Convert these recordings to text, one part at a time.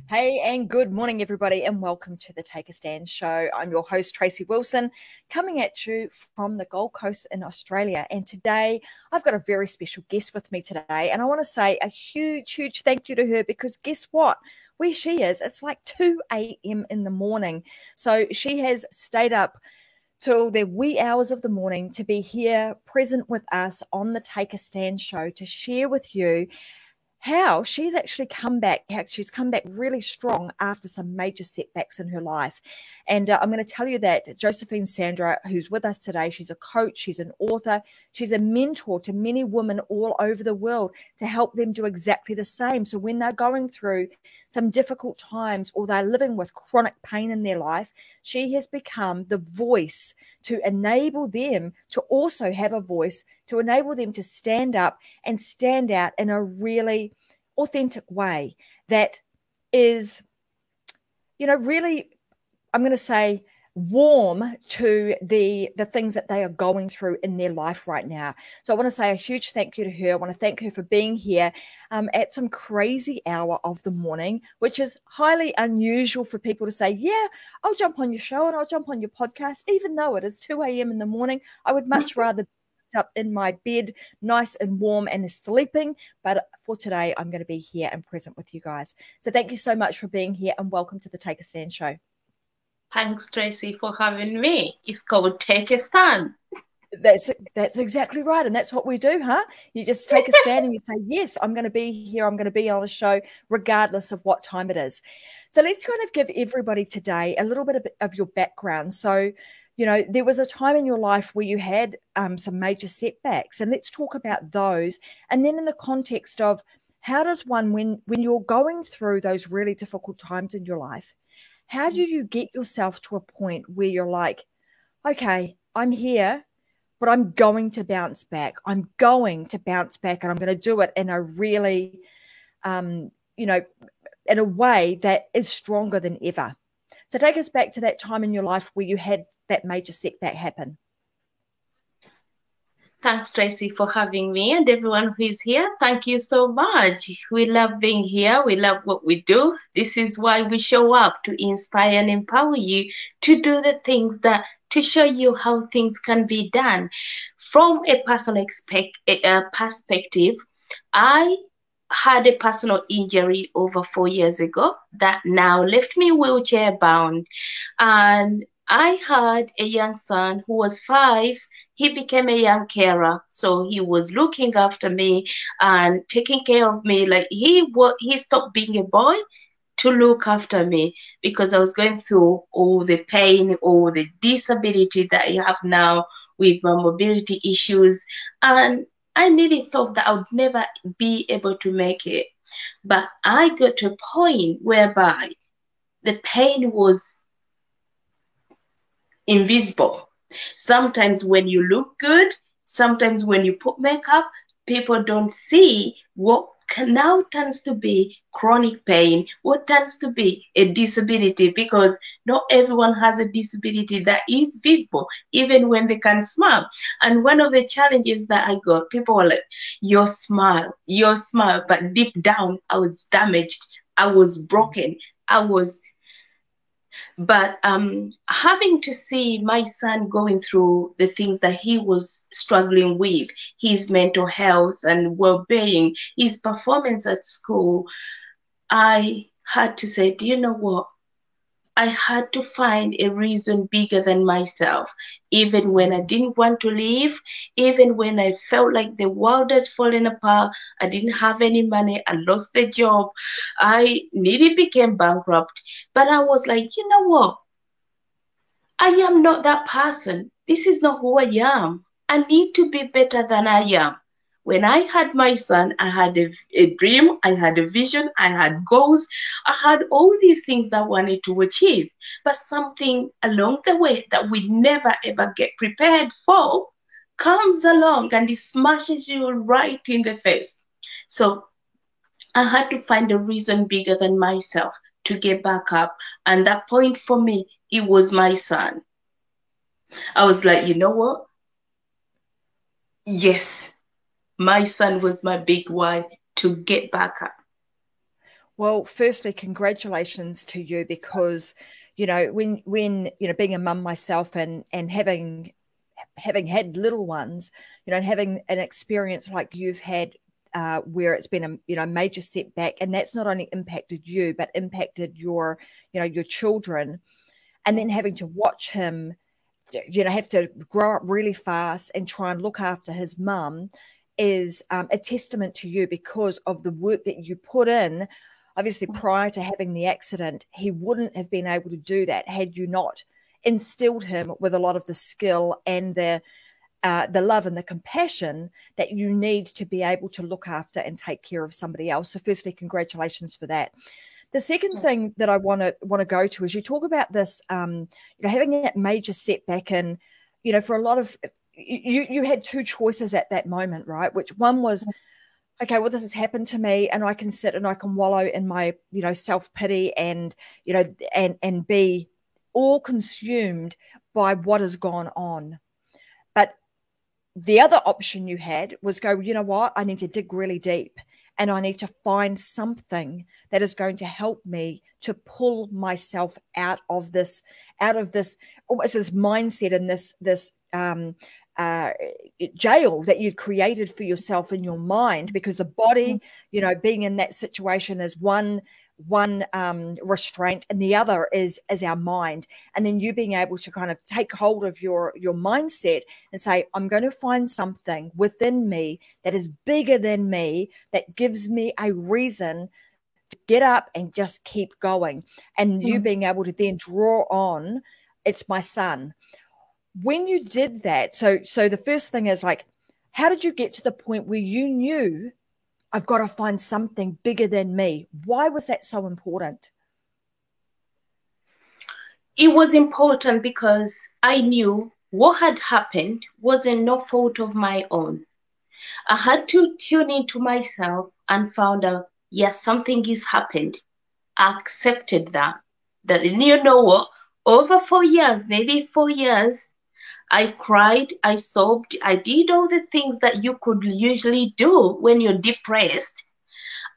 Hey, and good morning, everybody, and welcome to the Take a Stand show. I'm your host, Tracy Wilson, coming at you from the Gold Coast in Australia. And today, I've got a very special guest with me today. And I want to say a huge thank you to her because guess what? Where she is, it's like 2 a.m. in the morning. So she has stayed up till the wee hours of the morning to be here present with us on the Take a Stand show to share with you how she's actually come back. She's come back really strong after some major setbacks in her life. And I'm going to tell you that Josephine Sandra, who's with us today, she's a coach, she's an author, she's a mentor to many women all over the world to help them do exactly the same. So when they're going through some difficult times or they're living with chronic pain in their life, she has become the voice to enable them to also have a voice, to enable them to stand up and stand out in a really authentic way that is, really, I'm going to say, warm to the things that they are going through in their life right now. So I want to say a huge thank you to her. I want to thank her for being here at some crazy hour of the morning, which is highly unusual for people to say, yeah, I'll jump on your show and I'll jump on your podcast. Even though it is 2 a.m. in the morning, I would much rather be up in my bed, nice and warm and sleeping. But for today, I'm going to be here and present with you guys. So thank you so much for being here and welcome to the Take a Stand show. Thanks, Tracy, for having me. It's called Take a Stand. That's exactly right. And that's what we do, huh? You just take a stand and you say, yes, I'm going to be here. I'm going to be on the show regardless of what time it is. So let's kind of give everybody today a little bit of your background. So, there was a time in your life where you had some major setbacks, and let's talk about those. And then in the context of how does one, when you're going through those really difficult times in your life, how do you get yourself to a point where you're like, okay, I'm here, but I'm going to bounce back. I'm going to bounce back, and I'm going to do it in a really, in a way that is stronger than ever. So take us back to that time in your life where you had that major setback happen. Thanks, Tracy, for having me, and everyone who is here. Thank you so much. We love being here. We love what we do. This is why we show up, to inspire and empower you to do the things to show you how things can be done. From a personal perspective, I had a personal injury over 4 years ago that now left me wheelchair bound. And I had a young son who was 5. He became a young carer. So he was looking after me and taking care of me. Like he stopped being a boy to look after me because I was going through all the pain, all the disability that I have now with my mobility issues. And I nearly thought that I would never be able to make it. But I got to a point whereby the pain was invisible. Sometimes when you look good, sometimes when you put makeup, people don't see what now turns to be chronic pain, what turns to be a disability, because not everyone has a disability that is visible, even when they can smile. And one of the challenges that I got, people were like, your smile, but deep down, I was damaged, I was broken, But having to see my son going through the things that he was struggling with, his mental health and well-being, his performance at school, I had to say, do you know what? I had to find a reason bigger than myself, even when I didn't want to leave, even when I felt like the world had fallen apart, I didn't have any money, I lost the job, I nearly became bankrupt. But I was like, you know what? I am not that person. This is not who I am. I need to be better than I am. When I had my son, I had a dream, I had a vision, I had goals, I had all these things that I wanted to achieve. But something along the way that we never ever get prepared for comes along and it smashes you right in the face. So I had to find a reason bigger than myself to get back up. And that point for me, it was my son. I was like, you know what? Yes. My son was my big why to get back up. Well, firstly, congratulations to you, because, when being a mum myself, and having had little ones, and having an experience like you've had, where it's been a major setback, and that's not only impacted you but impacted your children, and then having to watch him, have to grow up really fast and try and look after his mum, is a testament to you, because of the work that you put in. Obviously, prior to having the accident, he wouldn't have been able to do that had you not instilled him with a lot of the skill and the love and the compassion that you need to be able to look after and take care of somebody else. So firstly, congratulations for that. The second thing that I want to go to is, you talk about this, having that major setback, and, for a lot of, you had two choices at that moment, right? Which one was, okay, well, this has happened to me, and I can sit and I can wallow in my, self-pity, and, and be all consumed by what has gone on. But the other option you had was go, you know what, I need to dig really deep, and I need to find something that is going to help me to pull myself out of this almost this mindset, and this jail that you'd created for yourself in your mind, because the body, being in that situation is one restraint, and the other is our mind. And then you being able to kind of take hold of your mindset and say, I'm going to find something within me that is bigger than me, that gives me a reason to get up and just keep going. And you being able to then draw on, it's my son. When you did that, so the first thing is, like, how did you get to the point where you knew, I've got to find something bigger than me? Why was that so important? It was important because I knew what had happened wasn't no fault of my own. I had to tune into myself and found out, yes, something has happened. I accepted that. You know what? Over 4 years, nearly 4 years, I cried, I sobbed, I did all the things that you could usually do when you're depressed,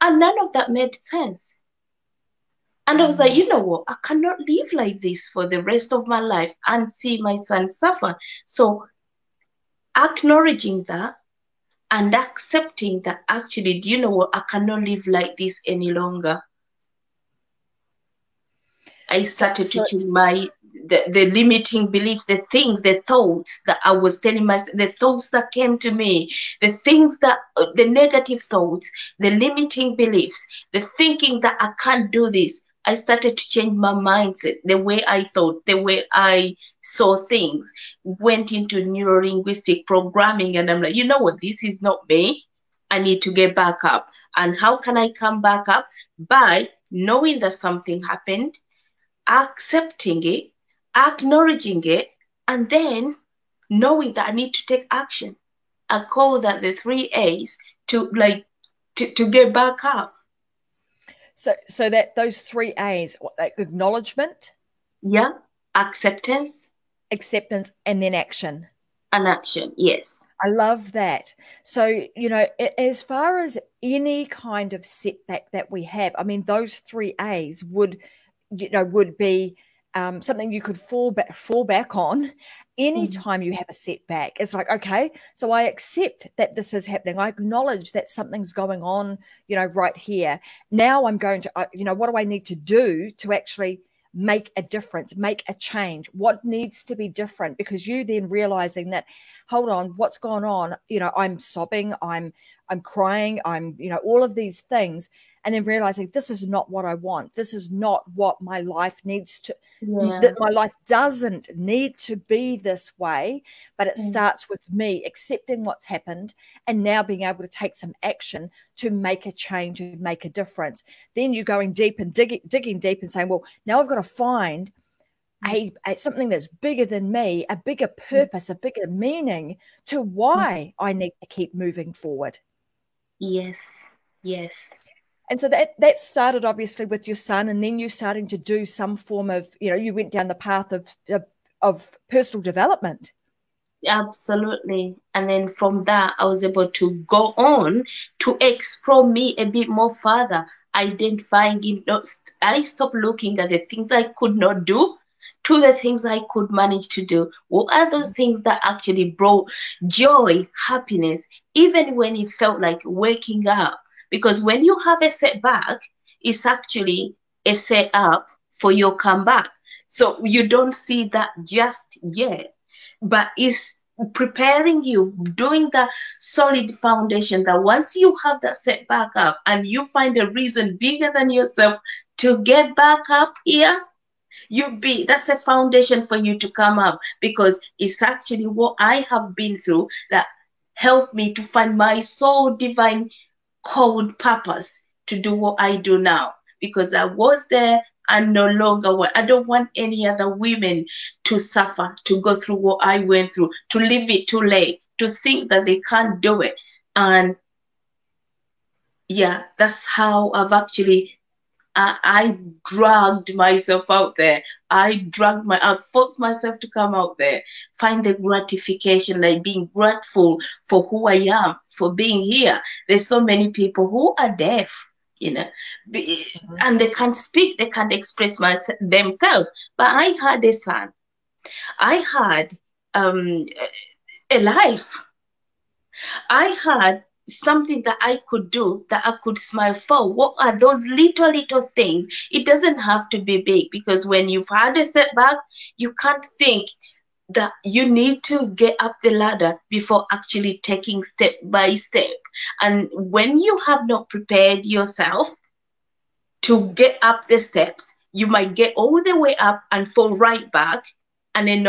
and none of that made sense. And I was like, you know what? I cannot live like this for the rest of my life and see my son suffer. So acknowledging that and accepting that, actually, do you know what? I cannot live like this any longer. I started to change the limiting beliefs, the things, the thoughts that I was telling myself, the thoughts that came to me, the things that, the negative thoughts, the limiting beliefs, the thinking that I can't do this. I started to change my mindset, the way I thought, the way I saw things, went into neuro-linguistic programming, and I'm like, you know what, this is not me. I need to get back up. And how can I come back up? By knowing that something happened, accepting it, acknowledging it, and then knowing that I need to take action. I call that the 3 A's to get back up. So that those 3 A's, like acknowledgement, yeah, acceptance, and then action. And action, yes. I love that. So, as far as any kind of setback that we have, I mean, those 3 A's would be something you could fall back on anytime you have a setback. It's like, okay, so I accept that this is happening. I acknowledge that something's going on, right here. Now I'm going to, what do I need to do to actually make a difference, make a change? What needs to be different? Because you then realizing that, hold on, what's gone on? I'm sobbing, I'm crying, I'm, all of these things. And then realizing this is not what I want. This is not what my life needs to, that my life doesn't need to be this way, but it starts with me accepting what's happened and now being able to take some action to make a change and make a difference. Then you're going deep and digging deep and saying, well, now I've got to find something that's bigger than me, a bigger purpose, a bigger meaning to why I need to keep moving forward. Yes, yes. And so that started obviously with your son, and then you starting to do some form of, you went down the path of personal development. Absolutely. And then from that, I was able to go on to explore me a bit more further, identifying I stopped looking at the things I could not do to the things I could manage to do. What are those things that actually brought joy, happiness, even when it felt like waking up? Because when you have a setback, it's actually a setup for your comeback. So you don't see that just yet, but it's preparing you, doing the solid foundation that once you have that set back up and you find a reason bigger than yourself to get back up here, that's a foundation for you to come up, because it's actually what I have been through that helped me to find my soul divine called purpose to do what I do now, because I was there and no longer want. I don't want any other women to suffer, to go through what I went through, to leave it too late, to think that they can't do it. And yeah, that's how I dragged myself out there. I forced myself to come out there, find the gratification, like being grateful for who I am, for being here. There's so many people who are deaf, you know, and they can't speak, they can't express themselves. But I had a son, I had a life. I had something that I could do, that I could smile for. What are those little things? It doesn't have to be big, because when you've had a setback, you can't think that you need to get up the ladder before actually taking step by step. And when you have not prepared yourself to get up the steps, you might get all the way up and fall right back, and then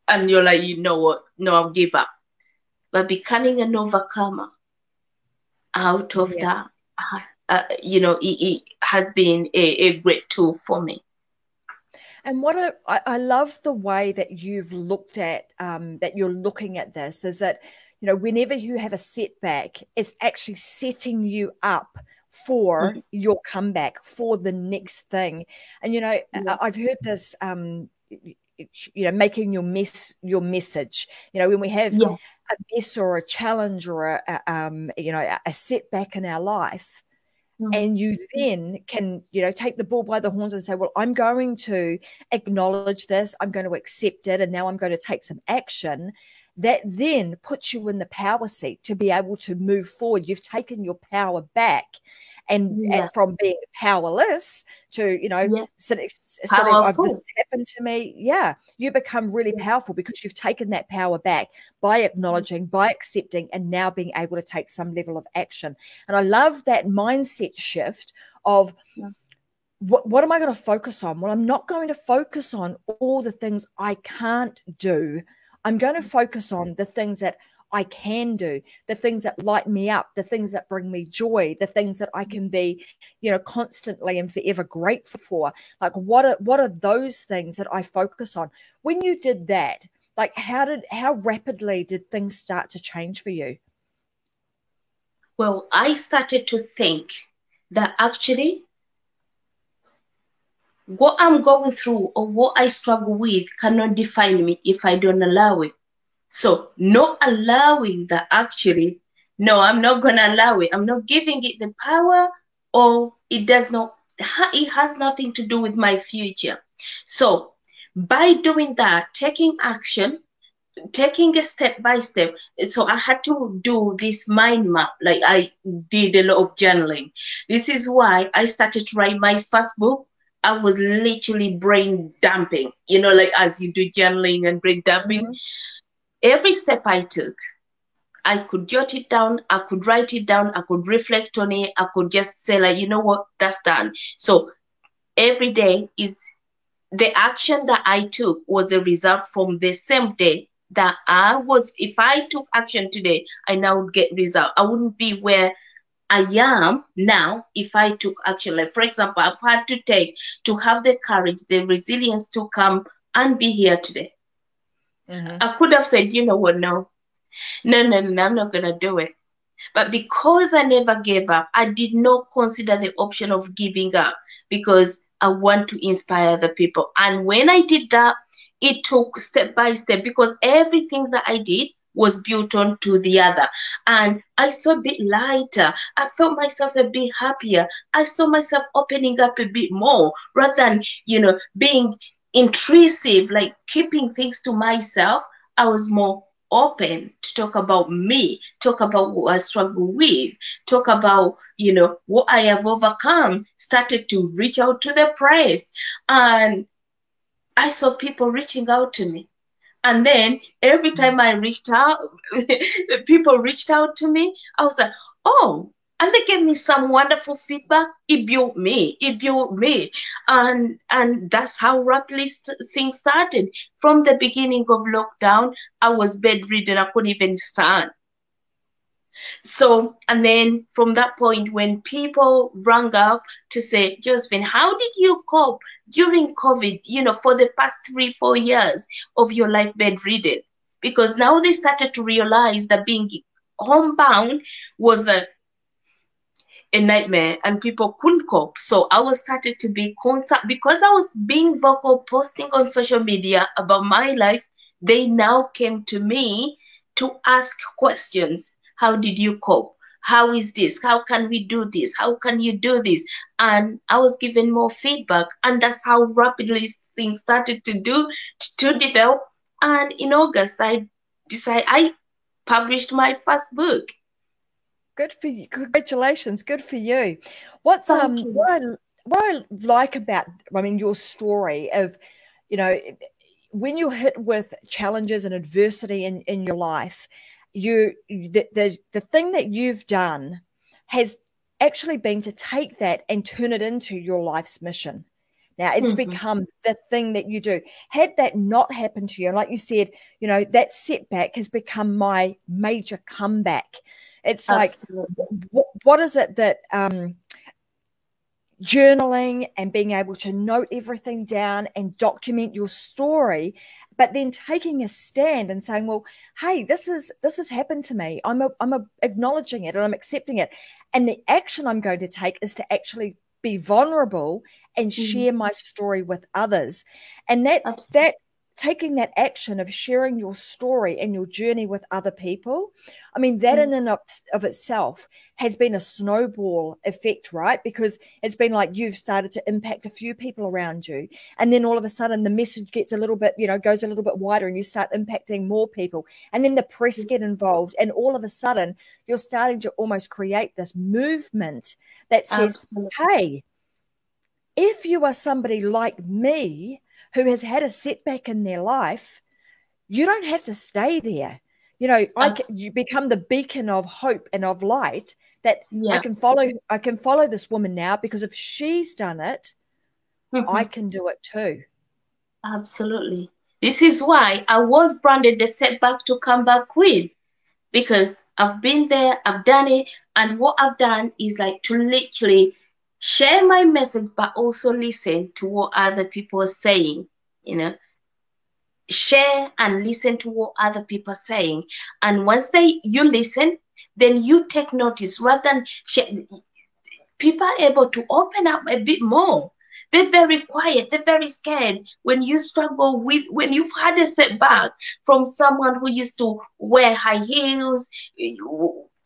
and you're like, you know what? No, I'll give up. But becoming an overcomer out of that, it has been a great tool for me. And I love the way that you've looked at, that you're looking at this, is that, whenever you have a setback, it's actually setting you up for your comeback, for the next thing. And, I've heard this, making your message, when we have a mess or a challenge or a setback in our life, and you then can, take the bull by the horns and say, well, I'm going to acknowledge this, I'm going to accept it, and now I'm going to take some action. That then puts you in the power seat to be able to move forward. You've taken your power back. And from being powerless to, sitting, oh, this happened to me. Yeah, you become really powerful because you've taken that power back by acknowledging, by accepting, and now being able to take some level of action. And I love that mindset shift of what am I going to focus on? Well, I'm not going to focus on all the things I can't do. I'm going to focus on the things that I can do, the things that light me up, the things that bring me joy, the things that I can be, constantly and forever grateful for. Like, what are those things that I focus on? When you did that, like, how rapidly did things start to change for you? Well, I started to think that actually what I'm going through or what I struggle with cannot define me if I don't allow it. So not allowing that, actually, no, I'm not going to allow it. I'm not giving it the power, or it has nothing to do with my future. So by doing that, taking action, taking a step by step. So I had to do this mind map. Like, I did a lot of journaling. This is why I started to write my first book. I was literally brain dumping, like as you do journaling and brain dumping. Every step I took, I could jot it down, I could write it down, I could reflect on it, I could just say, like, you know what, that's done. So every day is the action that I took was a result from the same day that if I took action today, I now would get result. I wouldn't be where I am now if I took action. Like, for example, I've had to have the courage, the resilience to come and be here today. I could have said, you know what, no, I'm not going to do it. But because I never gave up, I did not consider the option of giving up, because I want to inspire the people. And when I did that, it took step by step, because everything that I did was built onto the other. And I saw a bit lighter. I felt myself a bit happier. I saw myself opening up a bit more rather than, being intrusive, like keeping things to myself. I was more open to talk about me, talk about what I struggle with, talk about, what I have overcome, started to reach out to the press. And I saw people reaching out to me. And then every time I reached out, people reached out to me. I was like, oh, and they gave me some wonderful feedback. It built me. It built me. And that's how rapidly things started. From the beginning of lockdown, I was bedridden. I couldn't even stand. So, and then from that point, when people rang up to say, Josephine, how did you cope during COVID, for the past 3-4 years of your life bedridden? Because now they started to realize that being homebound was a nightmare and people couldn't cope. So I was started to be concerned because I was being vocal, posting on social media about my life. They now came to me to ask questions. How did you cope? How is this? How can we do this? How can you do this? And I was given more feedback, and that's how rapidly things started to develop. And in August, I published my first book. Good for you. Congratulations. Good for you. What I like about, your story of, when you're hit with challenges and adversity in your life, the thing that you've done has actually been to take that and turn it into your life's mission. Now it's become the thing that you do. Had that not happened to you, like you said, that setback has become my major comeback. It's Absolutely. Like, what is it that journaling and being able to note everything down and document your story, but then taking a stand and saying, well, hey, this has happened to me. I'm acknowledging it and I'm accepting it. And the action I'm going to take is to actually be vulnerable and share my story with others. And that taking that action of sharing your story and your journey with other people, that in and of itself has been a snowball effect, right? Because it's been like you've started to impact a few people around you. And then all of a sudden the message gets a little bit, goes a little bit wider and you start impacting more people. And then the press get involved. And all of a sudden you're starting to almost create this movement that says, hey, if you are somebody like me who has had a setback in their life, you don't have to stay there. You become the beacon of hope and of light that I can follow this woman now, because if she's done it, I can do it too. Absolutely. This is why I was branded the setback to comeback queen, because I've been there, I've done it, and what I've done is like to literally share my message, but also listen to what other people are saying, share and listen to what other people are saying. And once you listen, then you take notice rather than share. People are able to open up a bit more. They're very quiet. They're very scared. When you struggle when you've had a setback from someone who used to wear high heels,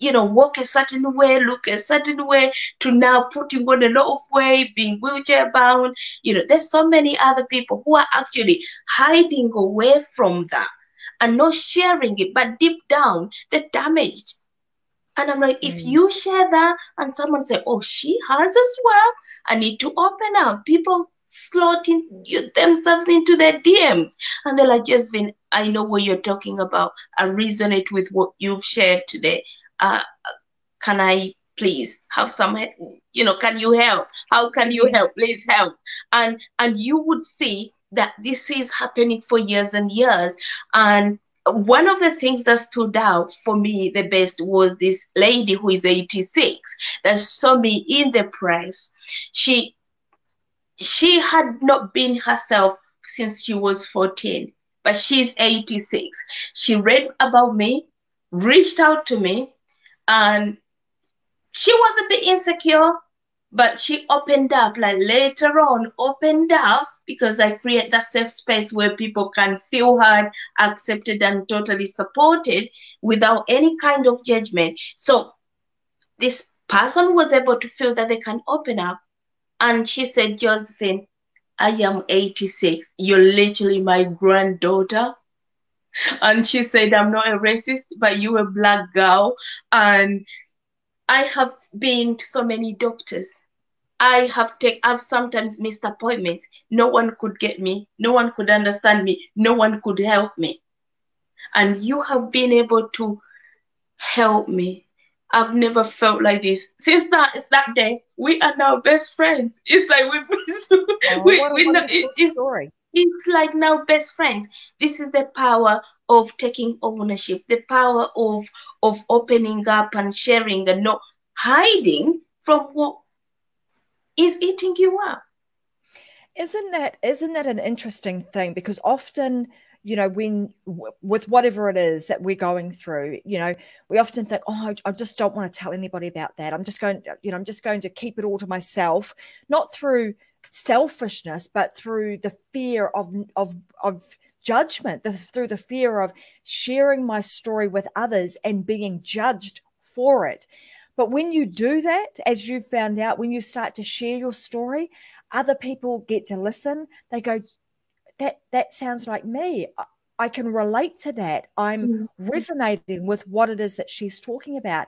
walk a certain way, look a certain way, to now putting on a lot of weight, being wheelchair bound. There's so many other people who are actually hiding away from that and not sharing it, but deep down, they're damaged. And I'm like, if you share that and someone say, oh, she has as well, I need to open up. People slotting themselves into their DMs. And they're like, Josephine, I know what you're talking about. I resonate with what you've shared today. Can I please have some, can you help? How can you help? Please help. And you would see that this is happening for years and years. And one of the things that stood out for me the best was this lady who is 86 that saw me in the press. She had not been herself since she was 14, but she's 86. She read about me, reached out to me, and she was a bit insecure, but she opened up, like later on, opened up because I create that safe space where people can feel heard, accepted, and totally supported without any kind of judgment. So this person was able to feel that they can open up. And she said, Josephine, I am 86. You're literally my granddaughter. And she said, I'm not a racist, but you're a Black girl. And I have been to so many doctors. I've sometimes missed appointments. No one could get me. No one could understand me. No one could help me. And you have been able to help me. I've never felt like this. Since that day, we are now best friends. It's like What a wonderful story. It's like now best friends. This is the power of taking ownership, the power of opening up and sharing and not hiding from what is eating you up. Isn't that an interesting thing? Because often, you know, when with whatever it is that we're going through, you know, we often think, oh, I just don't want to tell anybody about that. I'm just going to keep it all to myself, not through selfishness, but through the fear of judgment, through the fear of sharing my story with others and being judged for it. But when you do that, as you've found out, when you start to share your story, other people get to listen. They go, that sounds like me. I can relate to that. I'm resonating with what it is that she's talking about.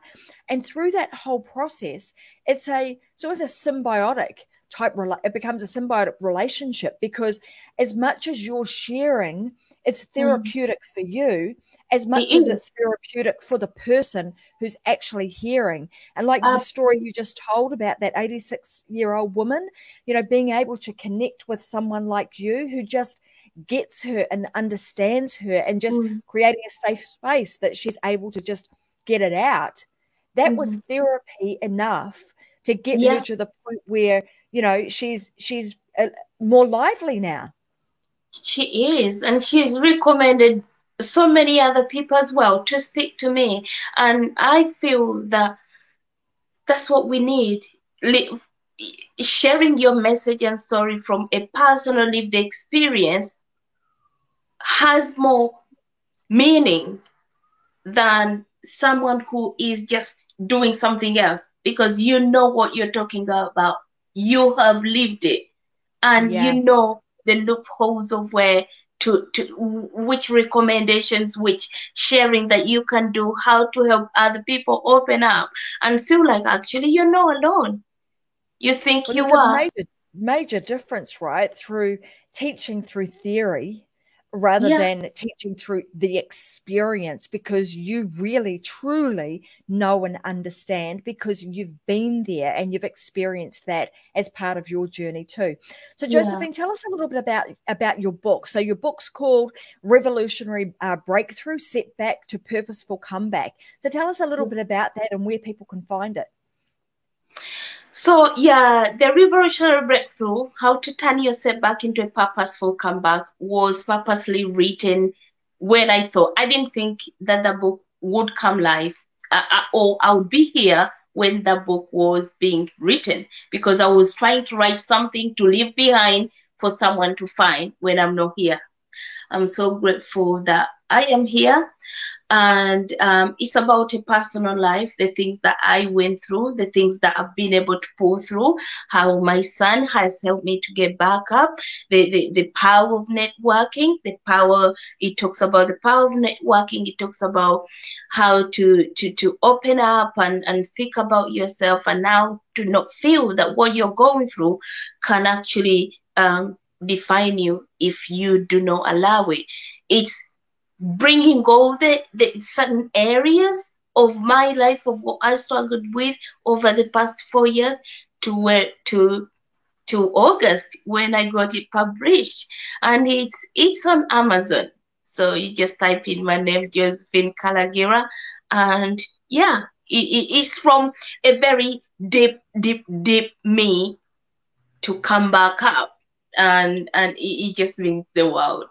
And through that whole process, it's always a symbiotic type, it becomes a symbiotic relationship, because as much as you're sharing, it's therapeutic for you as much as it's therapeutic for the person who's actually hearing. And like the story you just told about that 86-year-old woman, you know, being able to connect with someone like you who just gets her and understands her and just creating a safe space that she's able to just get it out. That was therapy enough to get her to the point where, you know, she's more lively now. She is, and she's recommended so many other people as well to speak to me. And I feel that that's what we need. Sharing your message and story from a personal lived experience has more meaning than someone who is just doing something else, because you know what you're talking about. You have lived it, and you know the loopholes of where to which recommendations, which sharing that you can do, how to help other people open up and feel like actually you're not alone. You think you are. Major difference, right? Through teaching through theory rather than teaching through the experience, because you really truly know and understand, because you've been there and you've experienced that as part of your journey too. So Josephine, tell us a little bit about your book. So your book's called Revolutionary Breakthrough, Setback to Purposeful Comeback. So tell us a little bit about that and where people can find it. So yeah, the revolutionary breakthrough, how to turn your setback into a purposeful comeback, was purposely written when I didn't think that the book would come live, or I would be here when the book was being written, because I was trying to write something to leave behind for someone to find when I'm not here. I'm so grateful that I am here. And it's about a personal life, the things that I went through, the things that I've been able to pull through, how my son has helped me to get back up, the power of networking, it talks about the power of networking. It talks about how to open up and speak about yourself, and now to not feel that what you're going through can actually define you if you do not allow it. It's bringing all the certain areas of my life, of what I struggled with over the past 4 years, to August when I got it published, and it's on Amazon. So you just type in my name, Josephine Kalagira, and it's from a very deep me to come back up, and it just means the world.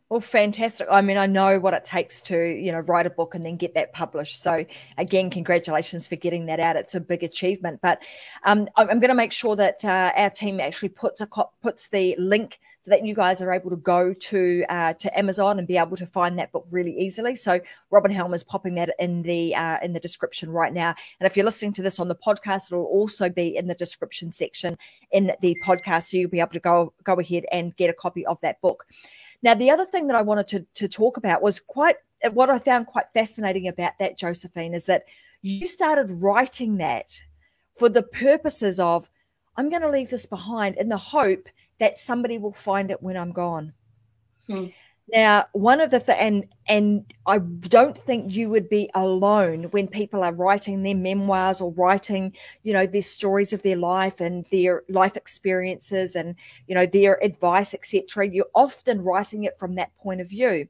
Well, fantastic. I mean, I know what it takes to, write a book and then get that published. So again, congratulations for getting that out. It's a big achievement. But I'm going to make sure that our team actually puts the link so that you guys are able to go to Amazon and be able to find that book really easily. So Robin Helm is popping that in the description right now. And if you're listening to this on the podcast, it'll also be in the description section in the podcast. So you'll be able to go ahead and get a copy of that book. Now, the other thing that I wanted to talk about was what I found quite fascinating about that, Josephine, is that you started writing that for the purposes of, I'm going to leave this behind in the hope that somebody will find it when I'm gone. Now, one of the and I don't think you would be alone when people are writing their memoirs or writing, their stories of their life and their life experiences and, their advice, etc. You're often writing it from that point of view.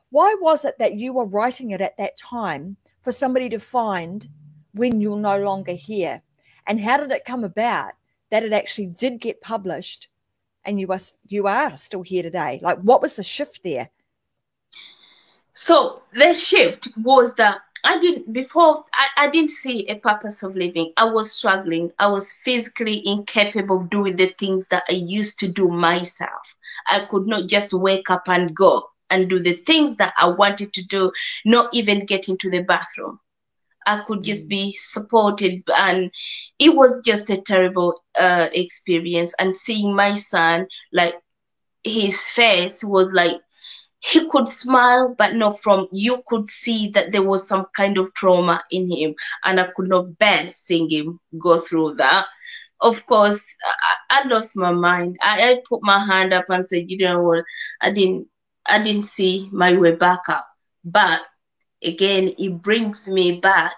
Why was it that you were writing it at that time for somebody to find when you're no longer here? And how did it come about that it actually did get published and you are still here today? Like, what was the shift there? So the shift was that I didn't see a purpose of living. I was struggling. I was physically incapable of doing the things that I used to do myself. I could not just wake up and go and do the things that I wanted to do, not even get into the bathroom. I could just be supported, and it was just a terrible experience. And seeing my son, like, his face was like, he could smile, but not from, you could see that there was some kind of trauma in him, and I could not bear seeing him go through that. Of course, I lost my mind. I put my hand up and said, you know what, I didn't see my way back up. But again, it brings me back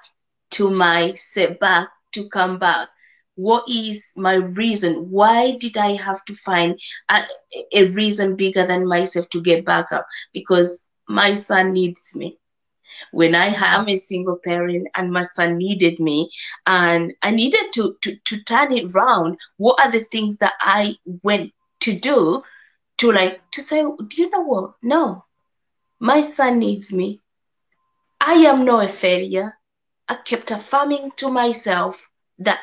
to my setback to come back. What is my reason? Why did I have to find a reason bigger than myself to get back up? Because my son needs me. When I am a single parent and my son needed me, and I needed to turn it around, what are the things that I went to do to say, do you know what? No, my son needs me. I am not a failure. I kept affirming to myself that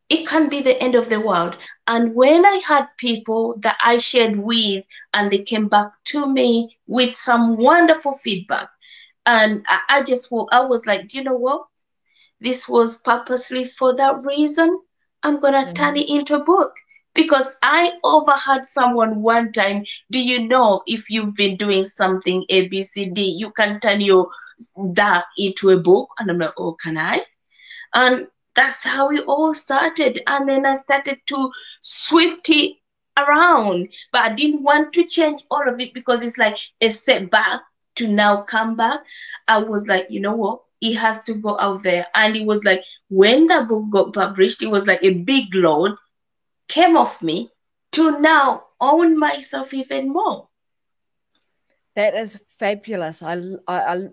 it can be the end of the world. And when I had people that I shared with and they came back to me with some wonderful feedback, and I was like, do you know what? This was purposely for that reason. I'm going to turn it into a book. Because I overheard someone one time, do you know if you've been doing something A, B, C, D, you can turn that into a book? And I'm like, oh, can I? And that's how it all started. And then I started to swift it around. But I didn't want to change all of it because it's like a setback to now come back. I was like, you know what? It has to go out there. And it was like, when that book got published, it was like a big load came off me to now own myself even more. That is fabulous. I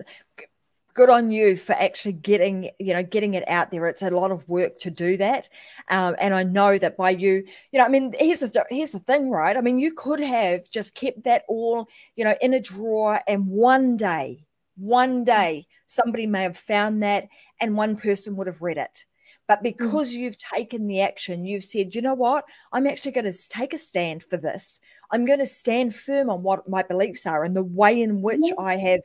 good on you for actually getting it out there. It's a lot of work to do that. And I know that by you, I mean, here's the thing, right? I mean, you could have just kept that all, in a drawer, and one day, somebody may have found that and one person would have read it. But because you've taken the action, you've said, you know what, I'm actually going to take a stand for this. I'm going to stand firm on what my beliefs are and the way in which I have,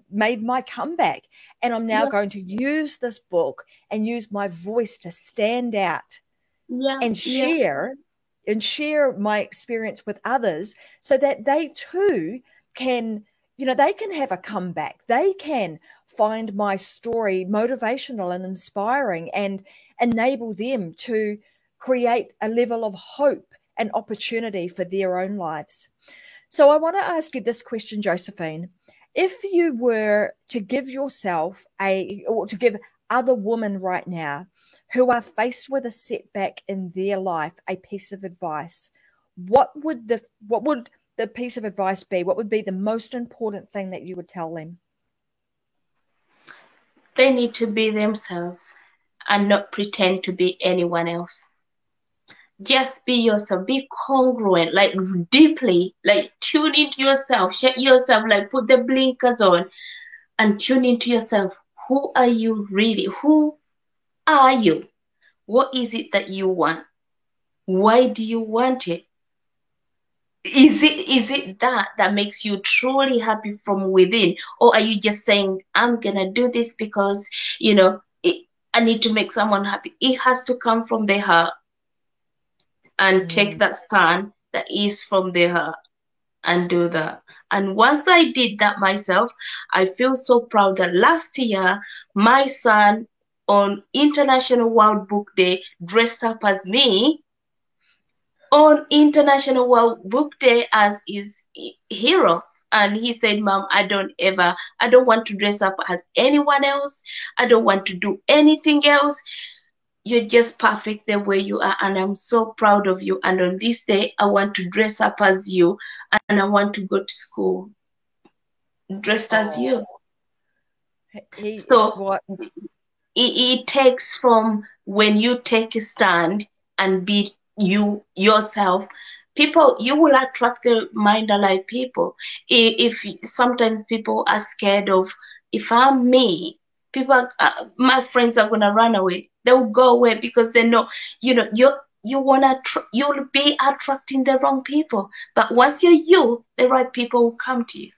made my comeback. And I'm now going to use this book and use my voice to stand out and share my experience with others so that they too can, they can have a comeback. They can find my story motivational and inspiring and enable them to create a level of hope and opportunity for their own lives. So I want to ask you this question, Josephine. If you were to give yourself or to give other women right now who are faced with a setback in their life a piece of advice, what would the piece of advice be? What would be the most important thing that you would tell them? They need to be themselves and not pretend to be anyone else. Just be yourself, be congruent, like deeply, like tune into yourself, shut yourself, like put the blinkers on and tune into yourself. Who are you really? Who are you? What is it that you want? Why do you want it? Is it that makes you truly happy from within, or are you just saying, I'm gonna do this because I need to make someone happy? It has to come from the heart, and take that stand that is from the heart and do that. And once I did that myself, I feel so proud that last year my son on International World Book Day dressed up as me on International World Book Day as his hero. And he said, Mom, I don't want to dress up as anyone else. I don't want to do anything else. You're just perfect the way you are. And I'm so proud of you. And on this day, I want to dress up as you. And I want to go to school dressed as you. So it takes from when you take a stand and be yourself, people, you will attract the mind alive people. If sometimes people are scared of, if I'm me, people my friends are gonna run away. They'll go away because they know, you'll be attracting the wrong people. But once you're you, the right people will come to you.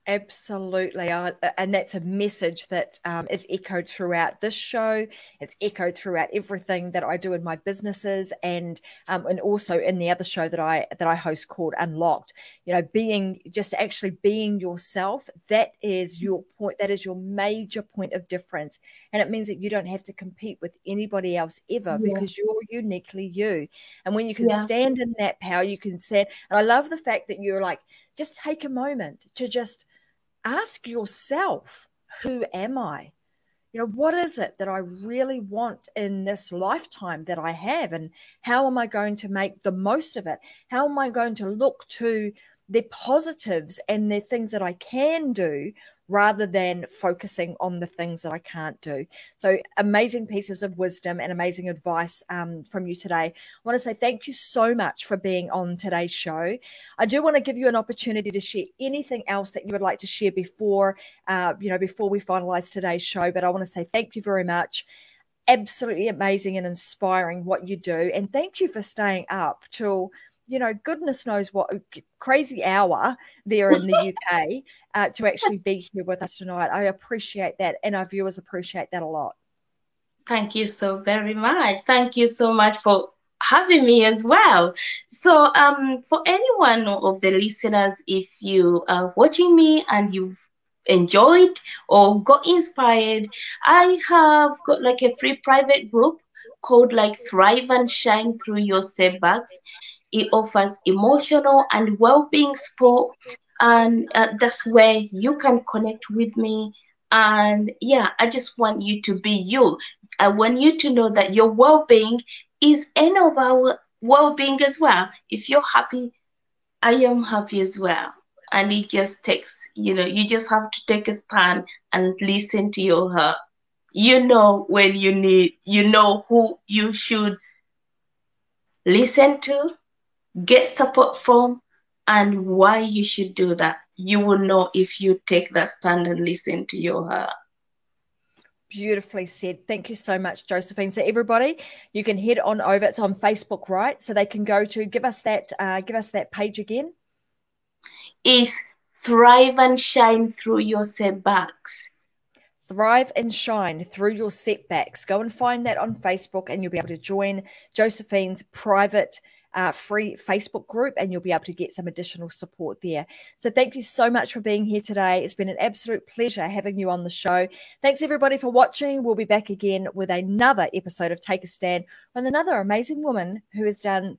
Absolutely. And that's a message that is echoed throughout this show. It's echoed throughout everything that I do in my businesses, and also in the other show that I host called Unlocked. Actually being yourself, that is your point. That is your major point of difference. And it means that you don't have to compete with anybody else ever, because you're uniquely you. And when you can stand in that power, you can stand. And I love the fact that you're like, just take a moment to just ask yourself, who am I? What is it that I really want in this lifetime that I have? And how am I going to make the most of it? How am I going to look to the positives and the things that I can do, rather than focusing on the things that I can't do? So amazing pieces of wisdom and amazing advice from you today. I want to say thank you so much for being on today's show. I do want to give you an opportunity to share anything else that you would like to share before we finalize today's show. But I want to say thank you very much. Absolutely amazing and inspiring what you do. And thank you for staying up till goodness knows what crazy hour there in the UK to actually be here with us tonight. I appreciate that, and our viewers appreciate that a lot. Thank you so very much. Thank you so much for having me as well. So for anyone of the listeners, if you are watching me and you've enjoyed or got inspired, I have got like a free private group called like Thrive and Shine Through Your Setbacks. It offers emotional and well-being support, and that's where you can connect with me. And I just want you to be you. I want you to know that your well-being is any of our well-being as well. If you're happy, I am happy as well. And it just takes, you just have to take a stand and listen to your heart. When who you should listen to, get support from, and why you should do that. You will know if you take that stand and listen to your heart. Beautifully said. Thank you so much, Josephine. So everybody, you can head on over. It's on Facebook, right? So they can go to give us that page again. Is Thrive and Shine Through Your Setbacks. Thrive and Shine Through Your Setbacks. Go and find that on Facebook, and you'll be able to join Josephine's private free Facebook group, and you'll be able to get some additional support there. So thank you so much for being here today. It's been an absolute pleasure having you on the show. Thanks everybody for watching. We'll be back again with another episode of Take a Stand with another amazing woman who has done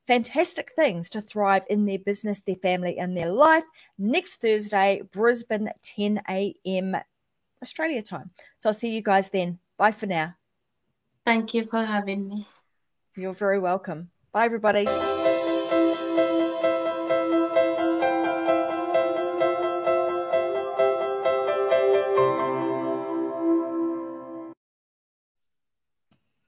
fantastic things to thrive in their business, their family, and their life. Next Thursday, Brisbane, 10 a.m. Australia time. So I'll see you guys then. Bye for now. Thank you for having me. You're very welcome. Bye, everybody.